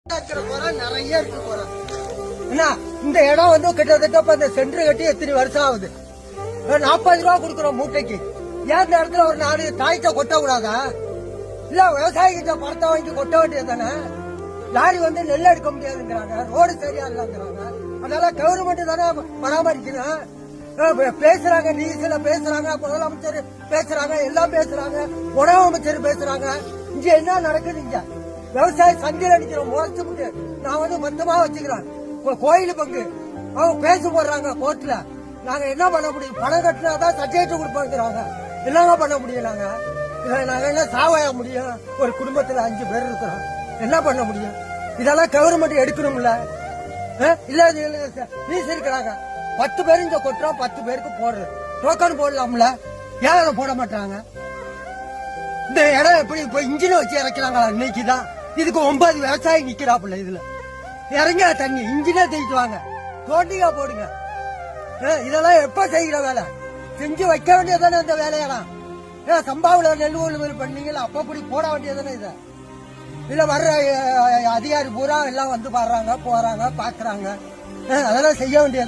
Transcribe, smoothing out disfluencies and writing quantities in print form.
நிறைய இருக்கு போறோம். இந்த இடம் வந்து கிட்டத்தட்ட இந்த சென்டர் கட்டி எத்தனை வருஷம் ஆகுது. 40 ரூபா கொடுக்குறோம் மூட்டைக்கு. ஏன் இந்த இடத்துல ஒரு 4 தாய்த்த கொட்ட கூடாதா? இல்ல விவசாயிகிட்ட பணத்தை வாங்கி கொட்ட வேண்டியது தானே. லாரி வந்து நெல் எடுக்க முடியாதுங்கிறாங்க, ரோடு சரியா இல்லைங்கிறாங்க. அதனால கவர்மெண்ட் தானே பராமரிக்கணும். பேசுறாங்க, நியூஸ்ல பேசுறாங்க, முதலமைச்சர் பேசுறாங்க, எல்லாம் பேசுறாங்க, உணவு அமைச்சர் பேசுறாங்க. இங்க என்ன நடக்குது? இங்க விவசாய சந்தையில் அடிக்கிறோம் முறைச்சு. நான் வந்து மொத்தமா வச்சுக்கிறேன் கோயில் பங்கு. அவங்க பேச போடுறாங்க கோர்ட்ல. நாங்க என்ன பண்ண முடியும்? பணம் கட்டினாதான் சர்டிபிகேட் கொடுப்பாங்கிறாங்க. என்னங்க பண்ண முடியும்? நாங்க என்ன சாவாய முடியும்? ஒரு குடும்பத்துல 5 பேர் இருக்கிறோம், என்ன பண்ண முடியும்? இதெல்லாம் கவர்மெண்ட் எடுக்கணும்ல. இல்ல நியூஸ் இருக்கிறாங்க, 10 பேர் இங்க கொட்டுறோம், 10 பேருக்கு போடுறது டோக்கன் போடலாம்ல. ஏன் அதை போட மாட்டாங்க? இந்த இடம் எப்படி இப்ப இன்ஜினை வச்சு இறக்கிறாங்களா? இன்னைக்குதான் இதுக்கு 9 விவசாயி நிக்கிறாப்புல. இதுல இறங்க தண்ணி இன்ஜினே தூக்கிட்டு வாங்க, தோண்டிகா போடுங்க. இதெல்லாம் எப்ப செய்கிற வேலை? செஞ்சு வைக்க வேண்டியதானே இந்த வேலையெல்லாம். சம்பாவில நெல் கொள்முதல் பண்ணீங்களா? அப்ப அப்படி போட வேண்டியதானே. இதை இதுல வர்ற அதிகாரி பூரா எல்லாம் வந்து பாடுறாங்க, போறாங்க, பாக்குறாங்க. அதெல்லாம் செய்ய வேண்டியது.